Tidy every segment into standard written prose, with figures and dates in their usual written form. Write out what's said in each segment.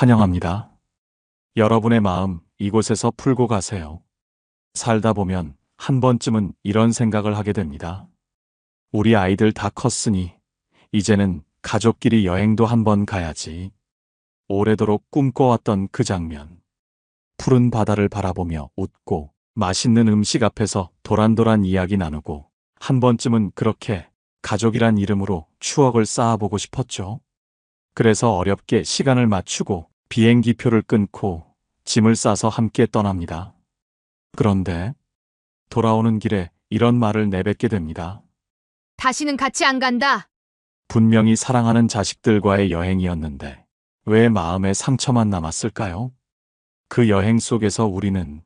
환영합니다. 여러분의 마음 이곳에서 풀고 가세요. 살다 보면 한 번쯤은 이런 생각을 하게 됩니다. 우리 아이들 다 컸으니 이제는 가족끼리 여행도 한번 가야지. 오래도록 꿈꿔왔던 그 장면. 푸른 바다를 바라보며 웃고 맛있는 음식 앞에서 도란도란 이야기 나누고 한 번쯤은 그렇게 가족이란 이름으로 추억을 쌓아보고 싶었죠. 그래서 어렵게 시간을 맞추고 비행기표를 끊고 짐을 싸서 함께 떠납니다. 그런데 돌아오는 길에 이런 말을 내뱉게 됩니다. 다시는 같이 안 간다. 분명히 사랑하는 자식들과의 여행이었는데 왜 마음에 상처만 남았을까요? 그 여행 속에서 우리는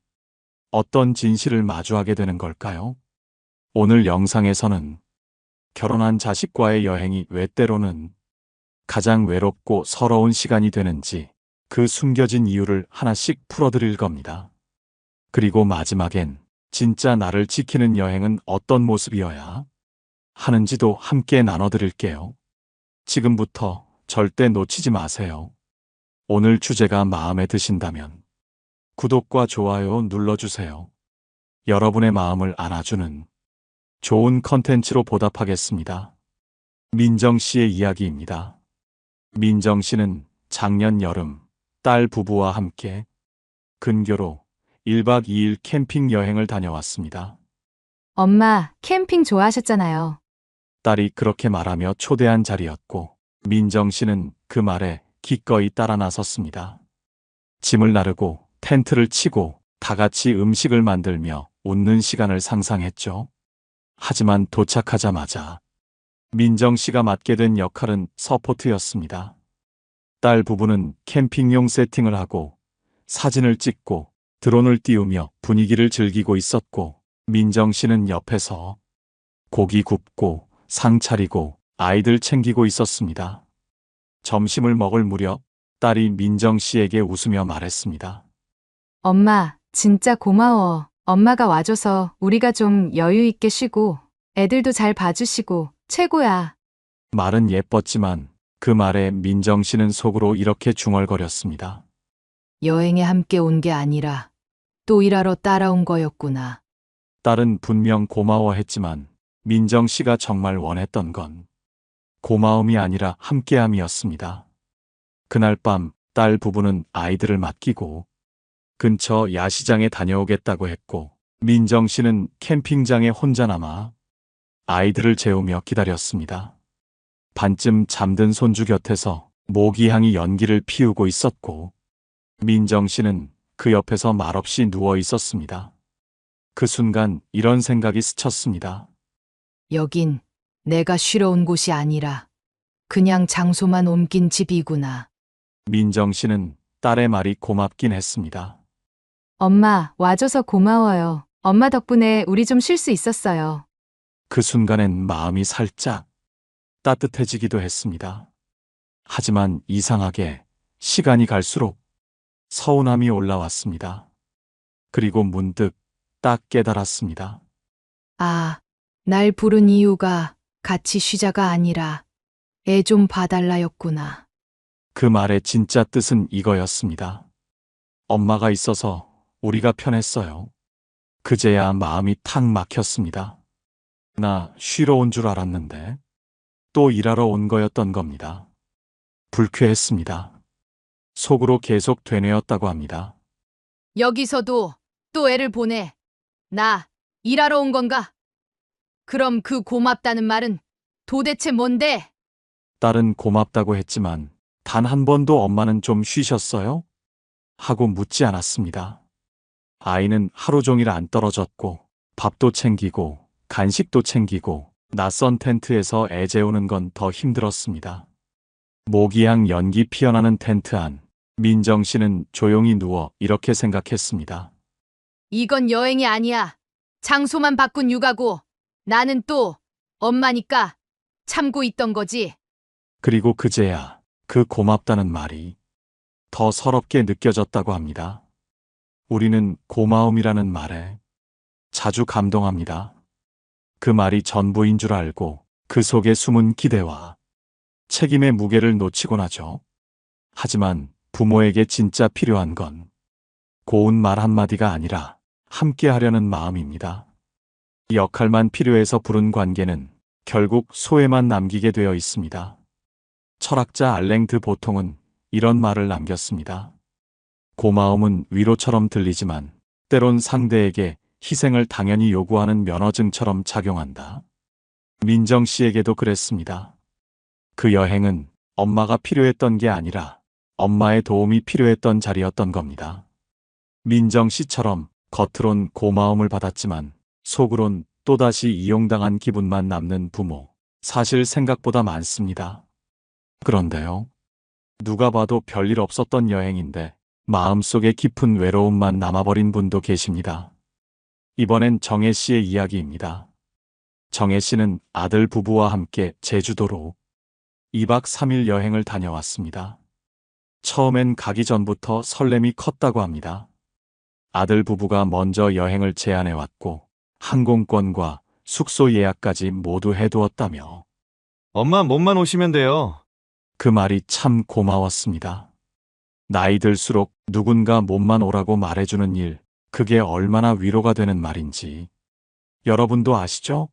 어떤 진실을 마주하게 되는 걸까요? 오늘 영상에서는 결혼한 자식과의 여행이 왜 때로는 가장 외롭고 서러운 시간이 되는지 그 숨겨진 이유를 하나씩 풀어드릴 겁니다. 그리고 마지막엔 진짜 나를 지키는 여행은 어떤 모습이어야 하는지도 함께 나눠드릴게요. 지금부터 절대 놓치지 마세요. 오늘 주제가 마음에 드신다면 구독과 좋아요 눌러주세요. 여러분의 마음을 안아주는 좋은 컨텐츠로 보답하겠습니다. 민정 씨의 이야기입니다. 민정 씨는 작년 여름 딸 부부와 함께 근교로 1박 2일 캠핑 여행을 다녀왔습니다. 엄마, 캠핑 좋아하셨잖아요. 딸이 그렇게 말하며 초대한 자리였고 민정 씨는 그 말에 기꺼이 따라 나섰습니다. 짐을 나르고 텐트를 치고 다 같이 음식을 만들며 웃는 시간을 상상했죠. 하지만 도착하자마자 민정 씨가 맡게 된 역할은 서포트였습니다. 딸 부부는 캠핑용 세팅을 하고 사진을 찍고 드론을 띄우며 분위기를 즐기고 있었고 민정 씨는 옆에서 고기 굽고 상 차리고 아이들 챙기고 있었습니다. 점심을 먹을 무렵 딸이 민정 씨에게 웃으며 말했습니다. 엄마, 진짜 고마워. 엄마가 와줘서 우리가 좀 여유 있게 쉬고 애들도 잘 봐주시고 최고야. 말은 예뻤지만 그 말에 민정 씨는 속으로 이렇게 중얼거렸습니다. 여행에 함께 온 게 아니라 또 일하러 따라온 거였구나. 딸은 분명 고마워했지만 민정 씨가 정말 원했던 건 고마움이 아니라 함께함이었습니다. 그날 밤 딸 부부는 아이들을 맡기고 근처 야시장에 다녀오겠다고 했고 민정 씨는 캠핑장에 혼자 남아 아이들을 재우며 기다렸습니다. 반쯤 잠든 손주 곁에서 모기향이 연기를 피우고 있었고 민정 씨는 그 옆에서 말없이 누워 있었습니다. 그 순간 이런 생각이 스쳤습니다. 여긴 내가 쉬러 온 곳이 아니라 그냥 장소만 옮긴 집이구나. 민정 씨는 딸의 말이 고맙긴 했습니다. 엄마, 와줘서 고마워요. 엄마 덕분에 우리 좀 쉴 수 있었어요. 그 순간엔 마음이 살짝 따뜻해지기도 했습니다. 하지만 이상하게 시간이 갈수록 서운함이 올라왔습니다. 그리고 문득 딱 깨달았습니다. 아, 날 부른 이유가 같이 쉬자가 아니라 애 좀 봐달라였구나. 그 말의 진짜 뜻은 이거였습니다. 엄마가 있어서 우리가 편했어요. 그제야 마음이 탁 막혔습니다. 나 쉬러 온 줄 알았는데 또 일하러 온 거였던 겁니다. 불쾌했습니다. 속으로 계속 되뇌었다고 합니다. 여기서도 또 애를 보내. 나 일하러 온 건가? 그럼 그 고맙다는 말은 도대체 뭔데? 딸은 고맙다고 했지만 단 한 번도 엄마는 좀 쉬셨어요? 하고 묻지 않았습니다. 아이는 하루 종일 안 떨어졌고 밥도 챙기고 간식도 챙기고 낯선 텐트에서 애 재우는 건 더 힘들었습니다. 모기향 연기 피어나는 텐트 안 민정 씨는 조용히 누워 이렇게 생각했습니다. 이건 여행이 아니야. 장소만 바꾼 육아고 나는 또 엄마니까 참고 있던 거지. 그리고 그제야 그 고맙다는 말이 더 서럽게 느껴졌다고 합니다. 우리는 고마움이라는 말에 자주 감동합니다. 그 말이 전부인 줄 알고 그 속에 숨은 기대와 책임의 무게를 놓치곤 하죠. 하지만 부모에게 진짜 필요한 건 고운 말 한마디가 아니라 함께 하려는 마음입니다. 역할만 필요해서 부른 관계는 결국 소외만 남기게 되어 있습니다. 철학자 알랭 드 보통은 이런 말을 남겼습니다. 고마움은 위로처럼 들리지만 때론 상대에게 희생을 당연히 요구하는 면허증처럼 작용한다. 민정 씨에게도 그랬습니다. 그 여행은 엄마가 필요했던 게 아니라 엄마의 도움이 필요했던 자리였던 겁니다. 민정 씨처럼 겉으론 고마움을 받았지만 속으론 또다시 이용당한 기분만 남는 부모, 사실 생각보다 많습니다. 그런데요, 누가 봐도 별일 없었던 여행인데 마음속에 깊은 외로움만 남아버린 분도 계십니다. 이번엔 정혜 씨의 이야기입니다. 정혜 씨는 아들 부부와 함께 제주도로 2박 3일 여행을 다녀왔습니다. 처음엔 가기 전부터 설렘이 컸다고 합니다. 아들 부부가 먼저 여행을 제안해왔고 항공권과 숙소 예약까지 모두 해두었다며 엄마 몸만 오시면 돼요. 그 말이 참 고마웠습니다. 나이 들수록 누군가 몸만 오라고 말해주는 일, 그게 얼마나 위로가 되는 말인지. 여러분도 아시죠?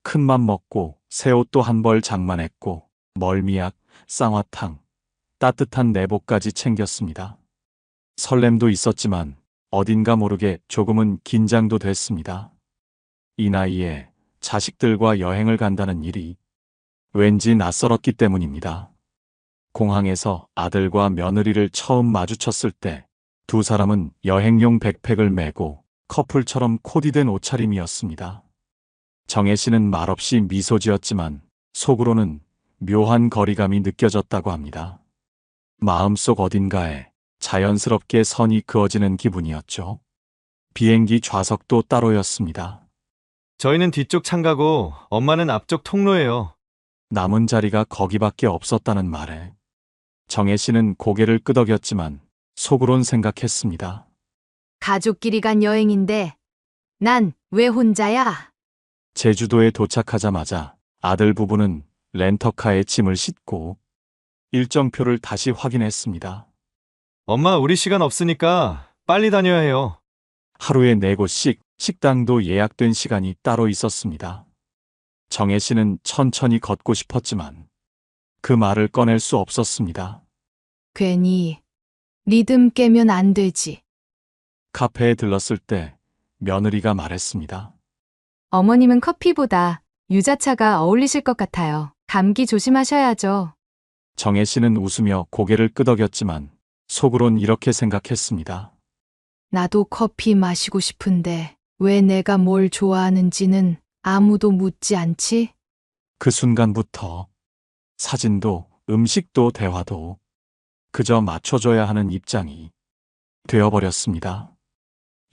큰맘 먹고 새 옷도 한 벌 장만했고 멀미약, 쌍화탕, 따뜻한 내복까지 챙겼습니다. 설렘도 있었지만 어딘가 모르게 조금은 긴장도 됐습니다. 이 나이에 자식들과 여행을 간다는 일이 왠지 낯설었기 때문입니다. 공항에서 아들과 며느리를 처음 마주쳤을 때 두 사람은 여행용 백팩을 메고 커플처럼 코디된 옷차림이었습니다. 정혜 씨는 말없이 미소 지었지만 속으로는 묘한 거리감이 느껴졌다고 합니다. 마음속 어딘가에 자연스럽게 선이 그어지는 기분이었죠. 비행기 좌석도 따로였습니다. 저희는 뒤쪽 창가고 엄마는 앞쪽 통로예요. 남은 자리가 거기밖에 없었다는 말에 정혜 씨는 고개를 끄덕였지만 속으론 생각했습니다. 가족끼리 간 여행인데 난 왜 혼자야? 제주도에 도착하자마자 아들 부부는 렌터카에 짐을 싣고 일정표를 다시 확인했습니다. 엄마 우리 시간 없으니까 빨리 다녀야 해요. 하루에 4곳씩 식당도 예약된 시간이 따로 있었습니다. 정혜 씨는 천천히 걷고 싶었지만 그 말을 꺼낼 수 없었습니다. 괜히 리듬 깨면 안 되지. 카페에 들렀을 때 며느리가 말했습니다. 어머님은 커피보다 유자차가 어울리실 것 같아요. 감기 조심하셔야죠. 정혜 씨는 웃으며 고개를 끄덕였지만 속으론 이렇게 생각했습니다. 나도 커피 마시고 싶은데 왜 내가 뭘 좋아하는지는 아무도 묻지 않지? 그 순간부터 사진도 음식도 대화도 그저 맞춰줘야 하는 입장이 되어버렸습니다.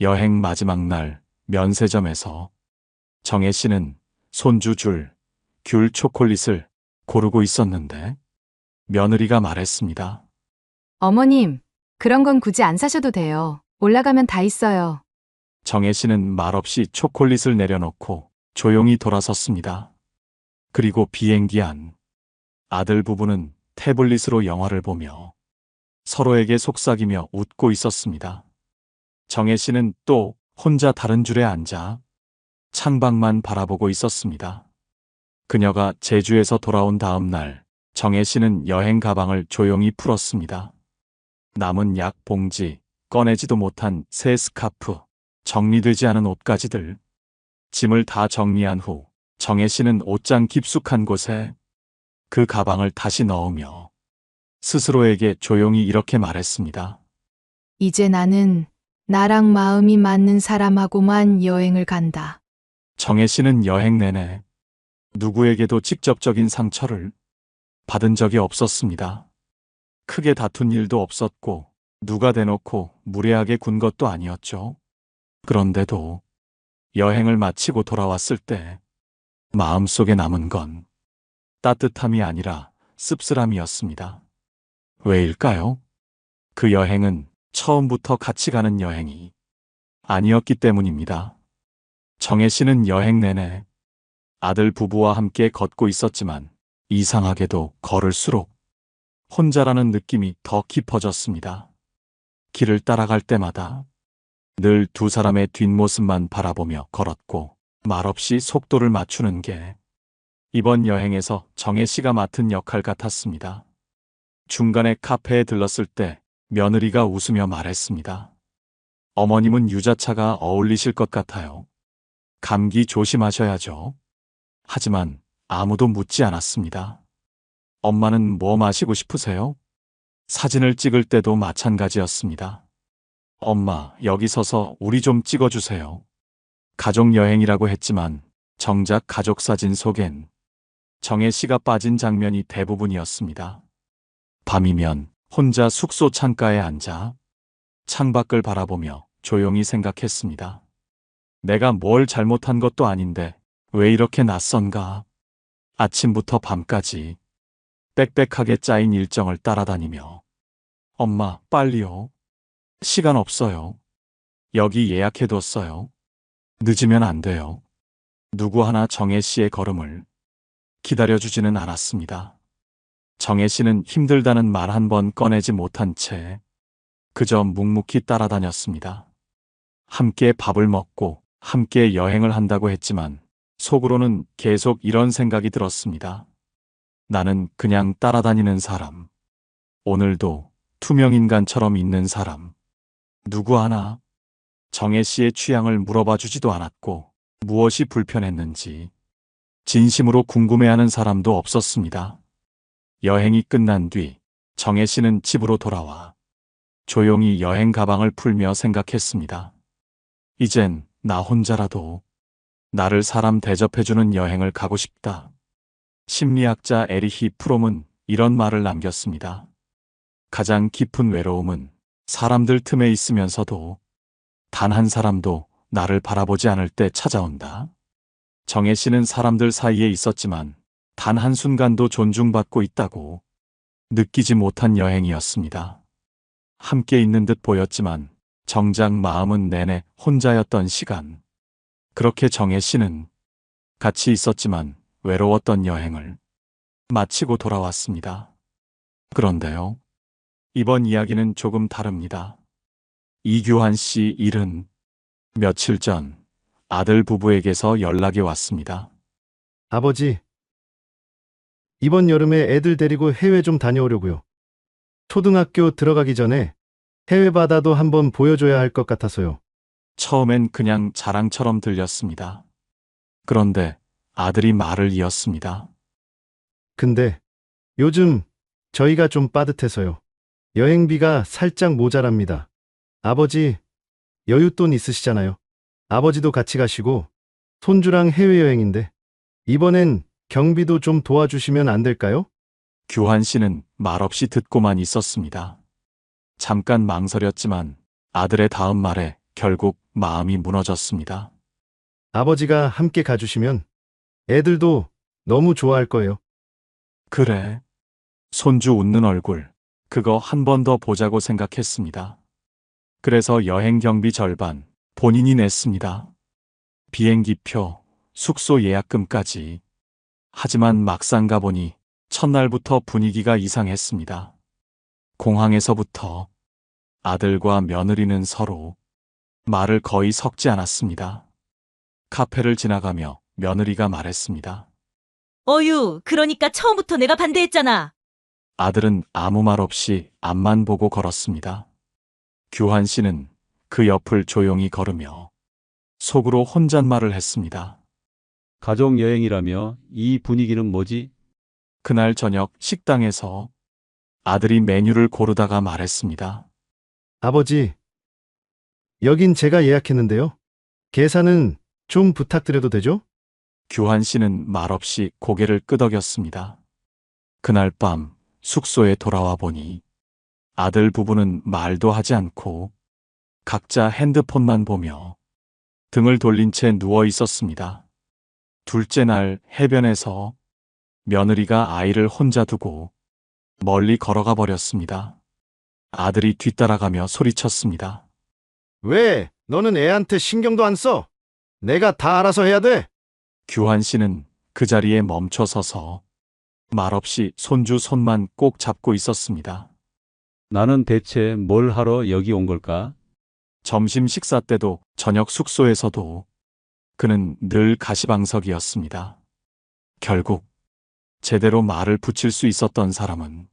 여행 마지막 날 면세점에서 정혜 씨는 손주 귤 초콜릿을 고르고 있었는데 며느리가 말했습니다. 어머님, 그런 건 굳이 안 사셔도 돼요. 올라가면 다 있어요. 정혜 씨는 말없이 초콜릿을 내려놓고 조용히 돌아섰습니다. 그리고 비행기 안 아들 부부는 태블릿으로 영화를 보며 서로에게 속삭이며 웃고 있었습니다. 정혜 씨는 또 혼자 다른 줄에 앉아 창밖만 바라보고 있었습니다. 그녀가 제주에서 돌아온 다음 날 정혜 씨는 여행 가방을 조용히 풀었습니다. 남은 약 봉지, 꺼내지도 못한 새 스카프, 정리되지 않은 옷가지들. 짐을 다 정리한 후 정혜 씨는 옷장 깊숙한 곳에 그 가방을 다시 넣으며 스스로에게 조용히 이렇게 말했습니다. 이제 나는 나랑 마음이 맞는 사람하고만 여행을 간다. 정혜 씨는 여행 내내 누구에게도 직접적인 상처를 받은 적이 없었습니다. 크게 다툰 일도 없었고 누가 대놓고 무례하게 군 것도 아니었죠. 그런데도 여행을 마치고 돌아왔을 때 마음속에 남은 건 따뜻함이 아니라 씁쓸함이었습니다. 왜일까요? 그 여행은 처음부터 같이 가는 여행이 아니었기 때문입니다. 정혜 씨는 여행 내내 아들 부부와 함께 걷고 있었지만 이상하게도 걸을수록 혼자라는 느낌이 더 깊어졌습니다. 길을 따라갈 때마다 늘 두 사람의 뒷모습만 바라보며 걸었고 말없이 속도를 맞추는 게 이번 여행에서 정혜 씨가 맡은 역할 같았습니다. 중간에 카페에 들렀을 때 며느리가 웃으며 말했습니다. 어머님은 유자차가 어울리실 것 같아요. 감기 조심하셔야죠. 하지만 아무도 묻지 않았습니다. 엄마는 뭐 마시고 싶으세요? 사진을 찍을 때도 마찬가지였습니다. 엄마, 여기 서서 우리 좀 찍어주세요. 가족 여행이라고 했지만 정작 가족 사진 속엔 정혜 씨가 빠진 장면이 대부분이었습니다. 밤이면 혼자 숙소 창가에 앉아 창밖을 바라보며 조용히 생각했습니다. 내가 뭘 잘못한 것도 아닌데 왜 이렇게 낯선가? 아침부터 밤까지 빽빽하게 짜인 일정을 따라다니며 엄마, 빨리요. 시간 없어요. 여기 예약해뒀어요. 늦으면 안 돼요. 누구 하나 정혜 씨의 걸음을 기다려주지는 않았습니다. 정혜 씨는 힘들다는 말 한 번 꺼내지 못한 채 그저 묵묵히 따라다녔습니다. 함께 밥을 먹고 함께 여행을 한다고 했지만 속으로는 계속 이런 생각이 들었습니다. 나는 그냥 따라다니는 사람. 오늘도 투명인간처럼 있는 사람. 누구 하나 정혜 씨의 취향을 물어봐 주지도 않았고 무엇이 불편했는지 진심으로 궁금해하는 사람도 없었습니다. 여행이 끝난 뒤 정혜 씨는 집으로 돌아와 조용히 여행 가방을 풀며 생각했습니다. 이젠 나 혼자라도 나를 사람 대접해주는 여행을 가고 싶다. 심리학자 에리히 프롬은 이런 말을 남겼습니다. 가장 깊은 외로움은 사람들 틈에 있으면서도 단 한 사람도 나를 바라보지 않을 때 찾아온다. 정혜 씨는 사람들 사이에 있었지만 단 한순간도 존중받고 있다고 느끼지 못한 여행이었습니다. 함께 있는 듯 보였지만 정작 마음은 내내 혼자였던 시간. 그렇게 정혜 씨는 같이 있었지만 외로웠던 여행을 마치고 돌아왔습니다. 그런데요, 이번 이야기는 조금 다릅니다. 이규환 씨 일은 며칠 전 아들 부부에게서 연락이 왔습니다. 아버지, 이번 여름에 애들 데리고 해외 좀 다녀오려고요. 초등학교 들어가기 전에 해외 바다도 한번 보여줘야 할 것 같아서요. 처음엔 그냥 자랑처럼 들렸습니다. 그런데 아들이 말을 이었습니다. 근데 요즘 저희가 좀 빠듯해서요. 여행비가 살짝 모자랍니다. 아버지, 여윳돈 있으시잖아요. 아버지도 같이 가시고 손주랑 해외여행인데 이번엔 경비도 좀 도와주시면 안 될까요? 규환 씨는 말없이 듣고만 있었습니다. 잠깐 망설였지만 아들의 다음 말에 결국 마음이 무너졌습니다. 아버지가 함께 가주시면 애들도 너무 좋아할 거예요. 그래. 손주 웃는 얼굴, 그거 한 번 더 보자고 생각했습니다. 그래서 여행 경비 절반 본인이 냈습니다. 비행기표, 숙소 예약금까지. 하지만 막상 가보니 첫날부터 분위기가 이상했습니다. 공항에서부터 아들과 며느리는 서로 말을 거의 섞지 않았습니다. 카페를 지나가며 며느리가 말했습니다. 어유, 그러니까 처음부터 내가 반대했잖아. 아들은 아무 말 없이 앞만 보고 걸었습니다. 규환 씨는 그 옆을 조용히 걸으며 속으로 혼잣말을 했습니다. 가족 여행이라며 이 분위기는 뭐지? 그날 저녁 식당에서 아들이 메뉴를 고르다가 말했습니다. 아버지, 여긴 제가 예약했는데요. 계산은 좀 부탁드려도 되죠? 규환 씨는 말없이 고개를 끄덕였습니다. 그날 밤 숙소에 돌아와 보니 아들 부부는 말도 하지 않고 각자 핸드폰만 보며 등을 돌린 채 누워 있었습니다. 둘째 날 해변에서 며느리가 아이를 혼자 두고 멀리 걸어가 버렸습니다. 아들이 뒤따라가며 소리쳤습니다. 왜? 너는 애한테 신경도 안 써? 내가 다 알아서 해야 돼. 규환 씨는 그 자리에 멈춰 서서 말없이 손주 손만 꼭 잡고 있었습니다. 나는 대체 뭘 하러 여기 온 걸까? 점심 식사 때도 저녁 숙소에서도 그는 늘 가시방석이었습니다. 결국 제대로 말을 붙일 수 있었던 사람은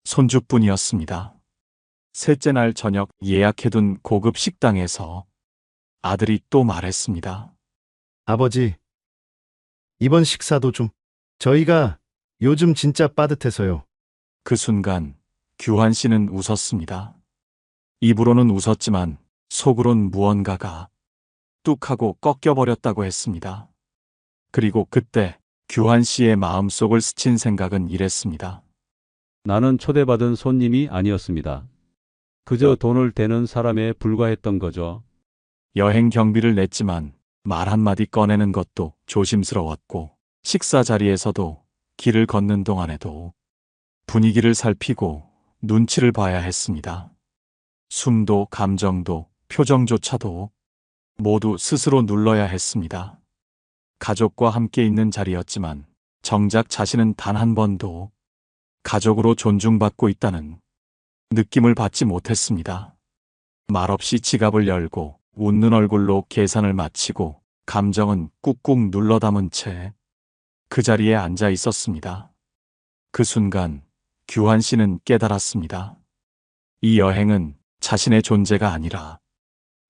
손주뿐이었습니다. 셋째 날 저녁 예약해둔 고급 식당에서 아들이 또 말했습니다. 아버지, 이번 식사도 좀. 저희가 요즘 진짜 빠듯해서요. 그 순간 규환 씨는 웃었습니다. 입으로는 웃었지만 속으론 무언가가 뚝 하고 꺾여버렸다고 했습니다. 그리고 그때 규환 씨의 마음속을 스친 생각은 이랬습니다. 나는 초대받은 손님이 아니었습니다. 그저 돈을 대는 사람에 불과했던 거죠. 여행 경비를 냈지만 말 한마디 꺼내는 것도 조심스러웠고 식사 자리에서도 길을 걷는 동안에도 분위기를 살피고 눈치를 봐야 했습니다. 숨도 감정도 표정조차도 모두 스스로 눌러야 했습니다. 가족과 함께 있는 자리였지만 정작 자신은 단 한 번도 가족으로 존중받고 있다는 느낌을 받지 못했습니다. 말없이 지갑을 열고 웃는 얼굴로 계산을 마치고 감정은 꾹꾹 눌러 담은 채 그 자리에 앉아 있었습니다. 그 순간 규환 씨는 깨달았습니다. 이 여행은 자신의 존재가 아니라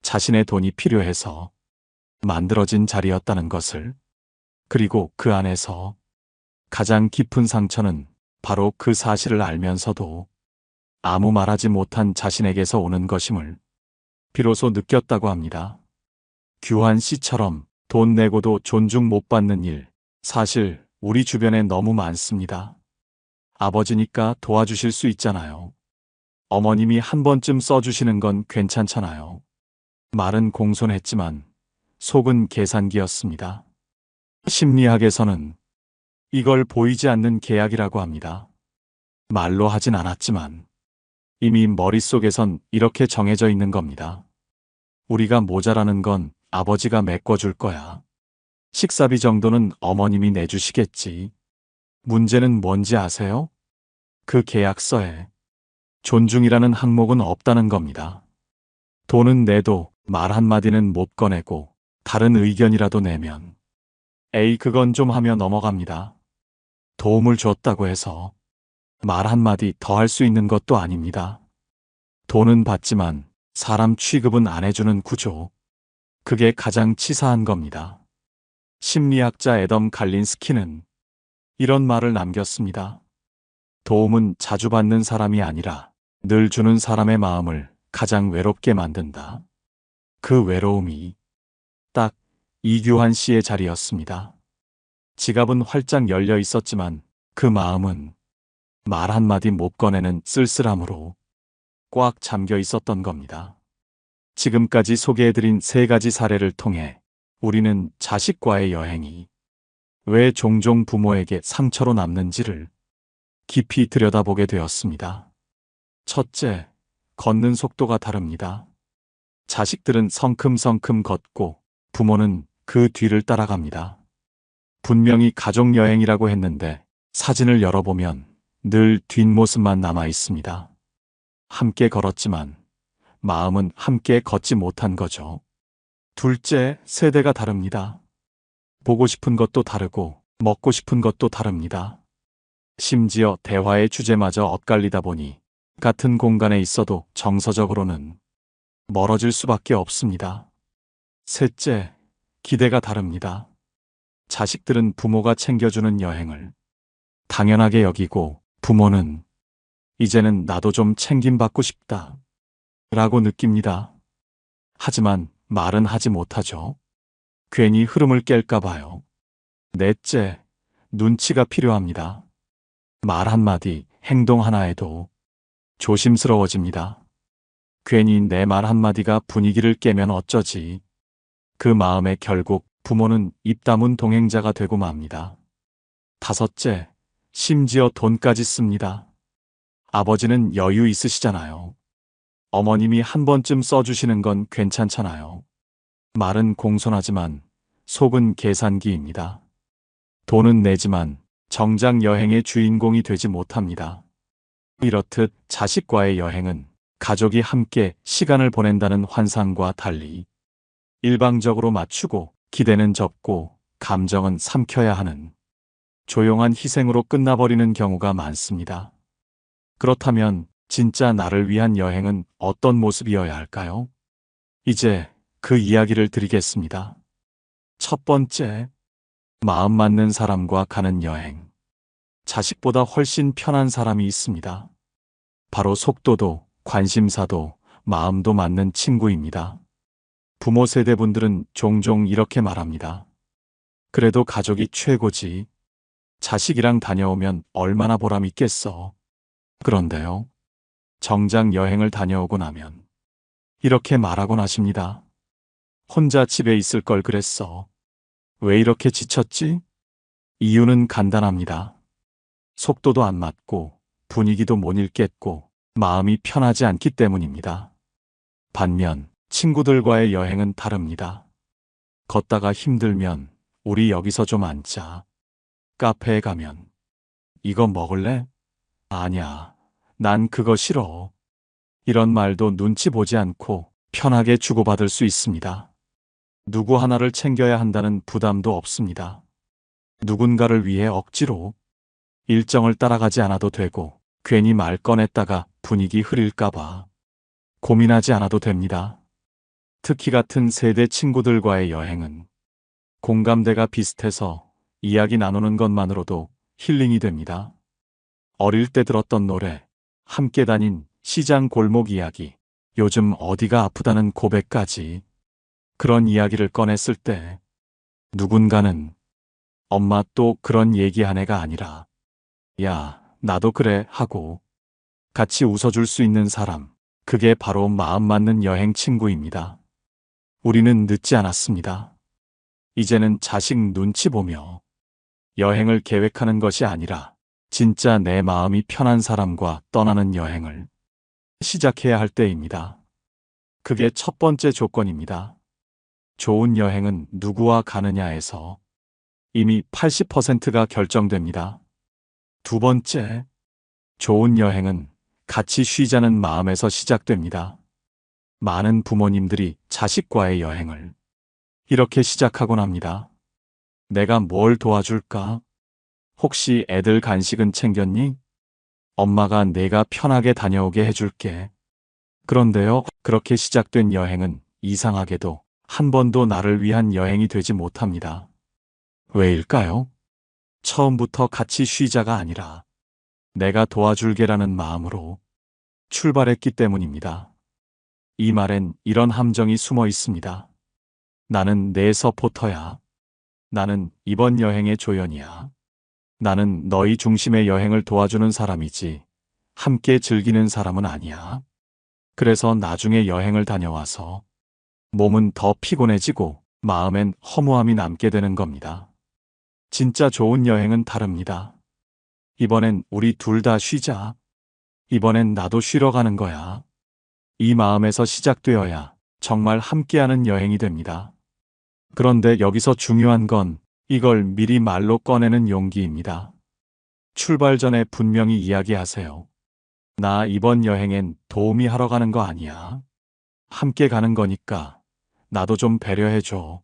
자신의 돈이 필요해서 만들어진 자리였다는 것을, 그리고 그 안에서 가장 깊은 상처는 바로 그 사실을 알면서도 아무 말하지 못한 자신에게서 오는 것임을 비로소 느꼈다고 합니다. 규환 씨처럼 돈 내고도 존중 못 받는 일, 사실 우리 주변에 너무 많습니다. 아버지니까 도와주실 수 있잖아요. 어머님이 한 번쯤 써주시는 건 괜찮잖아요. 말은 공손했지만 속은 계산기였습니다. 심리학에서는 이걸 보이지 않는 계약이라고 합니다. 말로 하진 않았지만 이미 머릿속에선 이렇게 정해져 있는 겁니다. 우리가 모자라는 건 아버지가 메꿔줄 거야. 식사비 정도는 어머님이 내주시겠지. 문제는 뭔지 아세요? 그 계약서에 존중이라는 항목은 없다는 겁니다. 돈은 내도 말 한마디는 못 꺼내고 다른 의견이라도 내면 에이 그건 좀 하며 넘어갑니다. 도움을 줬다고 해서 말 한마디 더 할 수 있는 것도 아닙니다. 돈은 받지만 사람 취급은 안 해주는 구조. 그게 가장 치사한 겁니다. 심리학자 애덤 갈린스키는 이런 말을 남겼습니다. 도움은 자주 받는 사람이 아니라 늘 주는 사람의 마음을 가장 외롭게 만든다. 그 외로움이 딱 이규환 씨의 자리였습니다. 지갑은 활짝 열려 있었지만 그 마음은 말 한마디 못 꺼내는 쓸쓸함으로 꽉 잠겨 있었던 겁니다. 지금까지 소개해드린 세 가지 사례를 통해 우리는 자식과의 여행이 왜 종종 부모에게 상처로 남는지를 깊이 들여다보게 되었습니다. 첫째, 걷는 속도가 다릅니다. 자식들은 성큼성큼 걷고 부모는 그 뒤를 따라갑니다. 분명히 가족여행이라고 했는데 사진을 열어보면 늘 뒷모습만 남아 있습니다. 함께 걸었지만 마음은 함께 걷지 못한 거죠. 둘째, 세대가 다릅니다. 보고 싶은 것도 다르고 먹고 싶은 것도 다릅니다. 심지어 대화의 주제마저 엇갈리다 보니 같은 공간에 있어도 정서적으로는 멀어질 수밖에 없습니다. 셋째, 기대가 다릅니다. 자식들은 부모가 챙겨주는 여행을 당연하게 여기고 부모는 이제는 나도 좀 챙김받고 싶다 라고 느낍니다. 하지만 말은 하지 못하죠. 괜히 흐름을 깰까 봐요. 넷째, 눈치가 필요합니다. 말 한마디, 행동 하나에도 조심스러워집니다. 괜히 내 말 한마디가 분위기를 깨면 어쩌지. 그 마음에 결국 부모는 입 다문 동행자가 되고 맙니다. 다섯째, 심지어 돈까지 씁니다. 아버지는 여유 있으시잖아요. 어머님이 한 번쯤 써주시는 건 괜찮잖아요. 말은 공손하지만 속은 계산기입니다. 돈은 내지만 정작 여행의 주인공이 되지 못합니다. 이렇듯 자식과의 여행은 가족이 함께 시간을 보낸다는 환상과 달리 일방적으로 맞추고 기대는 접고 감정은 삼켜야 하는 조용한 희생으로 끝나버리는 경우가 많습니다. 그렇다면 진짜 나를 위한 여행은 어떤 모습이어야 할까요? 이제 그 이야기를 드리겠습니다. 첫 번째, 마음 맞는 사람과 가는 여행. 자식보다 훨씬 편한 사람이 있습니다. 바로 속도도 관심사도 마음도 맞는 친구입니다. 부모 세대분들은 종종 이렇게 말합니다. 그래도 가족이 최고지. 자식이랑 다녀오면 얼마나 보람 있겠어. 그런데요, 정작 여행을 다녀오고 나면 이렇게 말하곤 하십니다. 혼자 집에 있을 걸 그랬어. 왜 이렇게 지쳤지? 이유는 간단합니다. 속도도 안 맞고 분위기도 못 읽겠고 마음이 편하지 않기 때문입니다. 반면 친구들과의 여행은 다릅니다. 걷다가 힘들면 우리 여기서 좀 앉자. 카페에 가면 이거 먹을래? 아니야, 난 그거 싫어. 이런 말도 눈치 보지 않고 편하게 주고받을 수 있습니다. 누구 하나를 챙겨야 한다는 부담도 없습니다. 누군가를 위해 억지로 일정을 따라가지 않아도 되고 괜히 말 꺼냈다가 분위기 흐릴까봐 고민하지 않아도 됩니다. 특히 같은 세대 친구들과의 여행은 공감대가 비슷해서 이야기 나누는 것만으로도 힐링이 됩니다. 어릴 때 들었던 노래, 함께 다닌 시장 골목 이야기, 요즘 어디가 아프다는 고백까지 그런 이야기를 꺼냈을 때 누군가는 엄마 또 그런 얘기한 애가 아니라 야, 나도 그래 하고 같이 웃어줄 수 있는 사람, 그게 바로 마음 맞는 여행 친구입니다. 우리는 늦지 않았습니다. 이제는 자식 눈치 보며 여행을 계획하는 것이 아니라 진짜 내 마음이 편한 사람과 떠나는 여행을 시작해야 할 때입니다. 그게 첫 번째 조건입니다. 좋은 여행은 누구와 가느냐에서 이미 80%가 결정됩니다. 두 번째, 좋은 여행은 같이 쉬자는 마음에서 시작됩니다. 많은 부모님들이 자식과의 여행을 이렇게 시작하곤 합니다. 내가 뭘 도와줄까? 혹시 애들 간식은 챙겼니? 엄마가 내가 편하게 다녀오게 해줄게. 그런데요, 그렇게 시작된 여행은 이상하게도 한 번도 나를 위한 여행이 되지 못합니다. 왜일까요? 처음부터 같이 쉬자가 아니라 내가 도와줄게라는 마음으로 출발했기 때문입니다. 이 말엔 이런 함정이 숨어 있습니다. 나는 내 서포터야. 나는 이번 여행의 조연이야. 나는 너희 중심의 여행을 도와주는 사람이지 함께 즐기는 사람은 아니야. 그래서 나중에 여행을 다녀와서 몸은 더 피곤해지고 마음엔 허무함이 남게 되는 겁니다. 진짜 좋은 여행은 다릅니다. 이번엔 우리 둘 다 쉬자. 이번엔 나도 쉬러 가는 거야. 이 마음에서 시작되어야 정말 함께하는 여행이 됩니다. 그런데 여기서 중요한 건 이걸 미리 말로 꺼내는 용기입니다. 출발 전에 분명히 이야기하세요. 나 이번 여행엔 도우미 하러 가는 거 아니야. 함께 가는 거니까 나도 좀 배려해줘.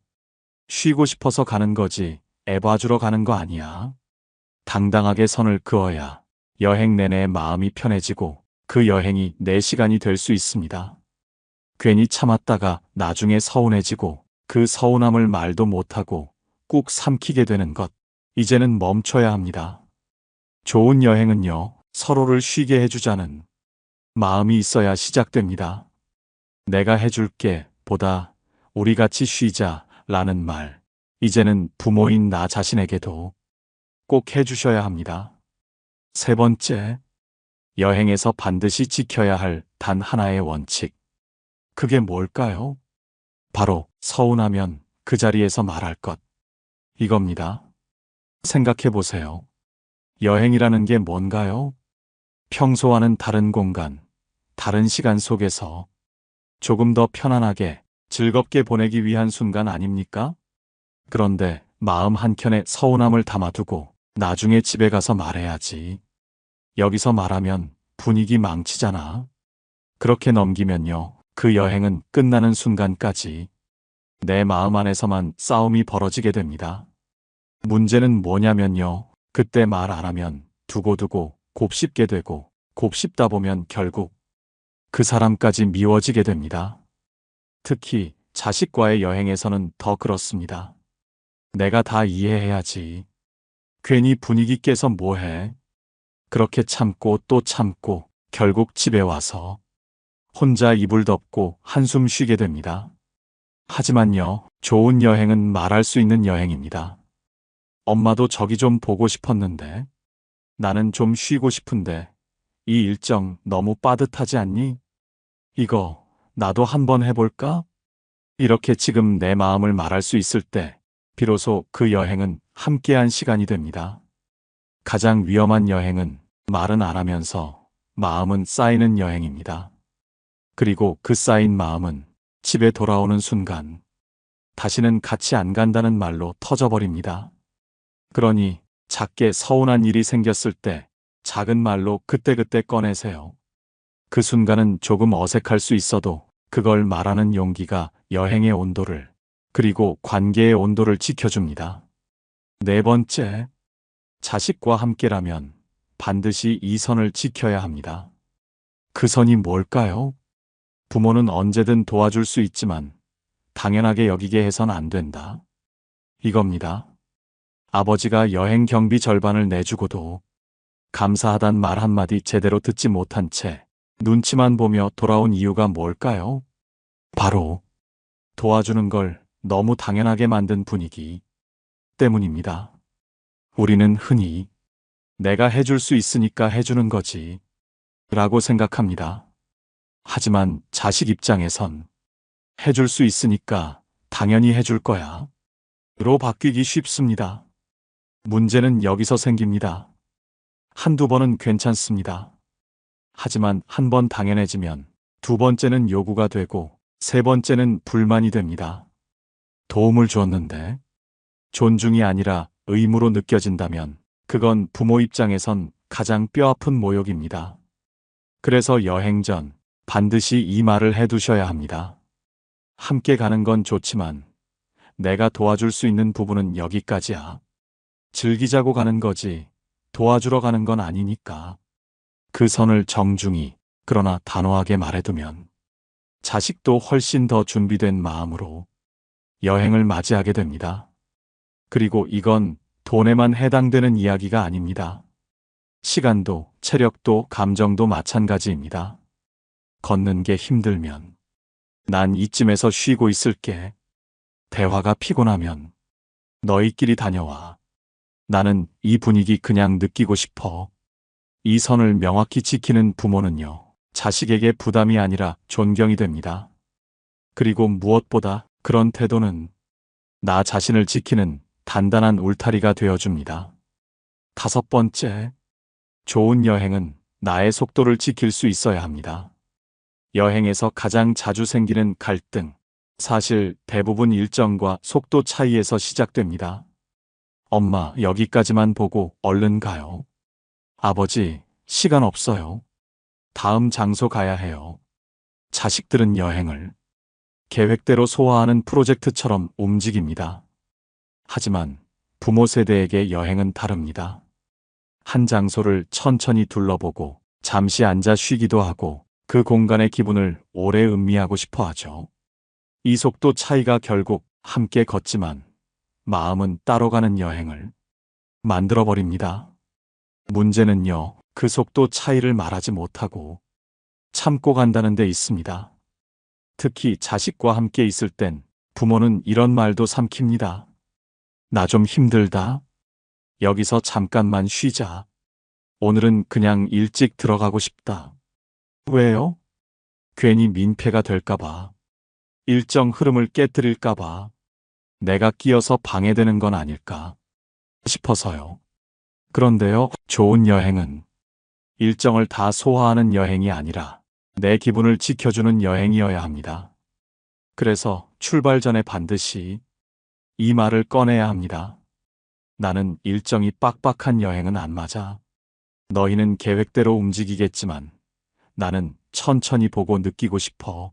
쉬고 싶어서 가는 거지 애 봐주러 가는 거 아니야. 당당하게 선을 그어야 여행 내내 마음이 편해지고 그 여행이 내 시간이 될 수 있습니다. 괜히 참았다가 나중에 서운해지고 그 서운함을 말도 못하고 꾹 삼키게 되는 것, 이제는 멈춰야 합니다. 좋은 여행은요, 서로를 쉬게 해주자는 마음이 있어야 시작됩니다. 내가 해줄게 보다 우리 같이 쉬자 라는 말, 이제는 부모인 나 자신에게도 꼭 해주셔야 합니다. 세 번째, 여행에서 반드시 지켜야 할 단 하나의 원칙. 그게 뭘까요? 바로 서운하면 그 자리에서 말할 것. 이겁니다. 생각해 보세요. 여행이라는 게 뭔가요? 평소와는 다른 공간, 다른 시간 속에서 조금 더 편안하게, 즐겁게 보내기 위한 순간 아닙니까? 그런데 마음 한켠에 서운함을 담아두고 나중에 집에 가서 말해야지. 여기서 말하면 분위기 망치잖아. 그렇게 넘기면요. 그 여행은 끝나는 순간까지 내 마음 안에서만 싸움이 벌어지게 됩니다. 문제는 뭐냐면요. 그때 말 안 하면 두고두고 곱씹게 되고 곱씹다 보면 결국 그 사람까지 미워지게 됩니다. 특히 자식과의 여행에서는 더 그렇습니다. 내가 다 이해해야지. 괜히 분위기 깨서 뭐해. 그렇게 참고 또 참고 결국 집에 와서 혼자 이불 덮고 한숨 쉬게 됩니다. 하지만요, 좋은 여행은 말할 수 있는 여행입니다. 엄마도 저기 좀 보고 싶었는데, 나는 좀 쉬고 싶은데, 이 일정 너무 빠듯하지 않니? 이거 나도 한번 해볼까? 이렇게 지금 내 마음을 말할 수 있을 때, 비로소 그 여행은 함께한 시간이 됩니다. 가장 위험한 여행은 말은 안 하면서 마음은 쌓이는 여행입니다. 그리고 그 쌓인 마음은 집에 돌아오는 순간 다시는 같이 안 간다는 말로 터져버립니다. 그러니 작게 서운한 일이 생겼을 때 작은 말로 그때그때 꺼내세요. 그 순간은 조금 어색할 수 있어도 그걸 말하는 용기가 여행의 온도를 그리고 관계의 온도를 지켜줍니다. 네 번째, 자식과 함께라면 반드시 이 선을 지켜야 합니다. 그 선이 뭘까요? 부모는 언제든 도와줄 수 있지만 당연하게 여기게 해선 안 된다. 이겁니다. 아버지가 여행 경비 절반을 내주고도 감사하단 말 한마디 제대로 듣지 못한 채 눈치만 보며 돌아온 이유가 뭘까요? 바로 도와주는 걸 너무 당연하게 만든 분위기 때문입니다. 우리는 흔히 내가 해줄 수 있으니까 해주는 거지 라고 생각합니다. 하지만 자식 입장에선 해줄 수 있으니까 당연히 해줄 거야 로 바뀌기 쉽습니다. 문제는 여기서 생깁니다. 한두 번은 괜찮습니다. 하지만 한 번 당연해지면 두 번째는 요구가 되고 세 번째는 불만이 됩니다. 도움을 주었는데 존중이 아니라 의무로 느껴진다면 그건 부모 입장에선 가장 뼈아픈 모욕입니다. 그래서 여행 전 반드시 이 말을 해두셔야 합니다. 함께 가는 건 좋지만 내가 도와줄 수 있는 부분은 여기까지야. 즐기자고 가는 거지 도와주러 가는 건 아니니까. 그 선을 정중히 그러나 단호하게 말해두면 자식도 훨씬 더 준비된 마음으로 여행을 맞이하게 됩니다. 그리고 이건 돈에만 해당되는 이야기가 아닙니다. 시간도, 체력도, 감정도 마찬가지입니다. 걷는 게 힘들면 난 이쯤에서 쉬고 있을게. 대화가 피곤하면 너희끼리 다녀와. 나는 이 분위기 그냥 느끼고 싶어. 이 선을 명확히 지키는 부모는요, 자식에게 부담이 아니라 존경이 됩니다. 그리고 무엇보다 그런 태도는 나 자신을 지키는 단단한 울타리가 되어줍니다. 다섯 번째, 좋은 여행은 나의 속도를 지킬 수 있어야 합니다. 여행에서 가장 자주 생기는 갈등, 사실 대부분 일정과 속도 차이에서 시작됩니다. 엄마, 여기까지만 보고 얼른 가요. 아버지, 시간 없어요. 다음 장소 가야 해요. 자식들은 여행을 계획대로 소화하는 프로젝트처럼 움직입니다. 하지만 부모 세대에게 여행은 다릅니다. 한 장소를 천천히 둘러보고 잠시 앉아 쉬기도 하고 그 공간의 기분을 오래 음미하고 싶어 하죠. 이 속도 차이가 결국 함께 걷지만 마음은 따로 가는 여행을 만들어버립니다. 문제는요, 그 속도 차이를 말하지 못하고 참고 간다는 데 있습니다. 특히 자식과 함께 있을 땐 부모는 이런 말도 삼킵니다. 나 좀 힘들다. 여기서 잠깐만 쉬자. 오늘은 그냥 일찍 들어가고 싶다. 왜요? 괜히 민폐가 될까봐. 일정 흐름을 깨뜨릴까봐. 내가 끼어서 방해되는 건 아닐까 싶어서요. 그런데요, 좋은 여행은 일정을 다 소화하는 여행이 아니라 내 기분을 지켜주는 여행이어야 합니다. 그래서 출발 전에 반드시 이 말을 꺼내야 합니다. 나는 일정이 빡빡한 여행은 안 맞아. 너희는 계획대로 움직이겠지만 나는 천천히 보고 느끼고 싶어.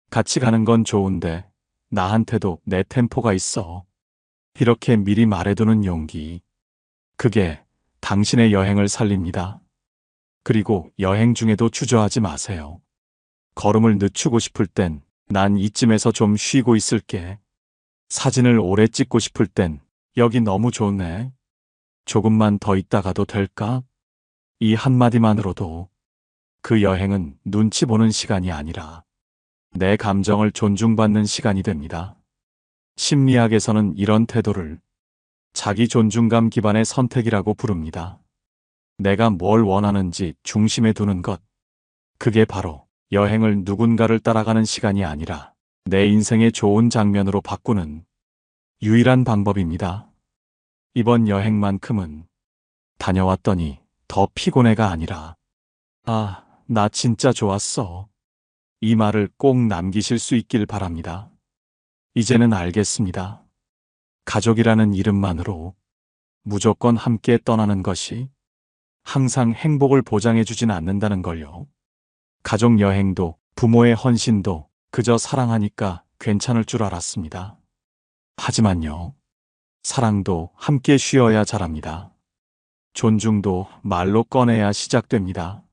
같이 가는 건 좋은데 나한테도 내 템포가 있어. 이렇게 미리 말해두는 용기. 그게 당신의 여행을 살립니다. 그리고 여행 중에도 주저하지 마세요. 걸음을 늦추고 싶을 땐 난 이쯤에서 좀 쉬고 있을게. 사진을 오래 찍고 싶을 땐 여기 너무 좋네. 조금만 더 있다가도 될까? 이 한마디만으로도 그 여행은 눈치 보는 시간이 아니라 내 감정을 존중받는 시간이 됩니다. 심리학에서는 이런 태도를 자기 존중감 기반의 선택이라고 부릅니다. 내가 뭘 원하는지 중심에 두는 것. 그게 바로 여행을 누군가를 따라가는 시간이 아니라 내 인생의 좋은 장면으로 바꾸는 유일한 방법입니다. 이번 여행만큼은 다녀왔더니 더 피곤해가 아니라 아, 나 진짜 좋았어. 이 말을 꼭 남기실 수 있길 바랍니다. 이제는 알겠습니다. 가족이라는 이름만으로 무조건 함께 떠나는 것이 항상 행복을 보장해주진 않는다는 걸요. 가족 여행도 부모의 헌신도 그저 사랑하니까 괜찮을 줄 알았습니다. 하지만요, 사랑도 함께 쉬어야 자랍니다. 존중도 말로 꺼내야 시작됩니다.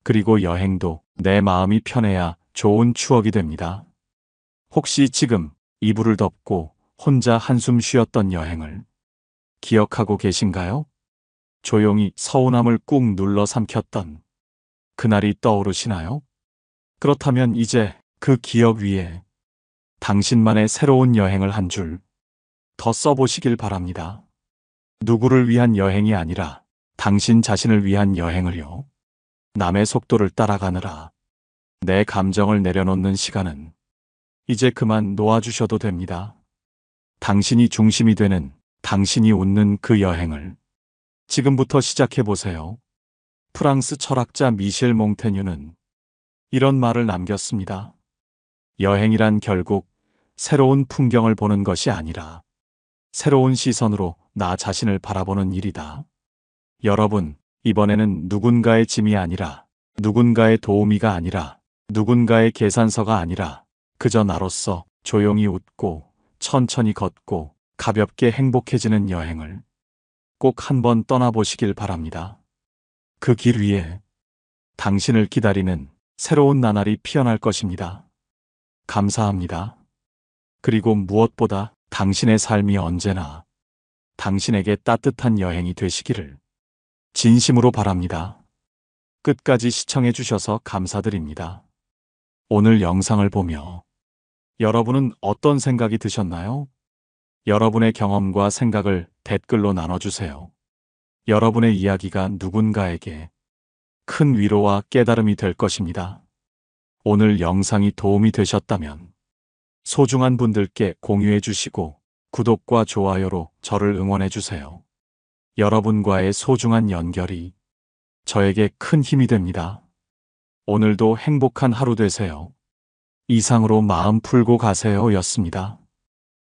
그리고 여행도 내 마음이 편해야 좋은 추억이 됩니다. 혹시 지금 이불을 덮고 혼자 한숨 쉬었던 여행을 기억하고 계신가요? 조용히 서운함을 꾹 눌러 삼켰던 그날이 떠오르시나요? 그렇다면 이제 그 기억 위에 당신만의 새로운 여행을 한 줄 더 써보시길 바랍니다. 누구를 위한 여행이 아니라 당신 자신을 위한 여행을요. 남의 속도를 따라가느라 내 감정을 내려놓는 시간은 이제 그만 놓아주셔도 됩니다. 당신이 중심이 되는, 당신이 웃는 그 여행을 지금부터 시작해보세요. 프랑스 철학자 미셸 몽테뉴는 이런 말을 남겼습니다. 여행이란 결국 새로운 풍경을 보는 것이 아니라 새로운 시선으로 나 자신을 바라보는 일이다. 여러분, 이번에는 누군가의 짐이 아니라, 누군가의 도우미가 아니라, 누군가의 계산서가 아니라 그저 나로서 조용히 웃고 천천히 걷고 가볍게 행복해지는 여행을 꼭 한번 떠나보시길 바랍니다. 그 길 위에 당신을 기다리는 새로운 나날이 피어날 것입니다. 감사합니다. 그리고 무엇보다 당신의 삶이 언제나 당신에게 따뜻한 여행이 되시기를 진심으로 바랍니다. 끝까지 시청해 주셔서 감사드립니다. 오늘 영상을 보며 여러분은 어떤 생각이 드셨나요? 여러분의 경험과 생각을 댓글로 나눠주세요. 여러분의 이야기가 누군가에게 큰 위로와 깨달음이 될 것입니다. 오늘 영상이 도움이 되셨다면 소중한 분들께 공유해 주시고 구독과 좋아요로 저를 응원해 주세요. 여러분과의 소중한 연결이 저에게 큰 힘이 됩니다. 오늘도 행복한 하루 되세요. 이상으로 마음 풀고 가세요 였습니다.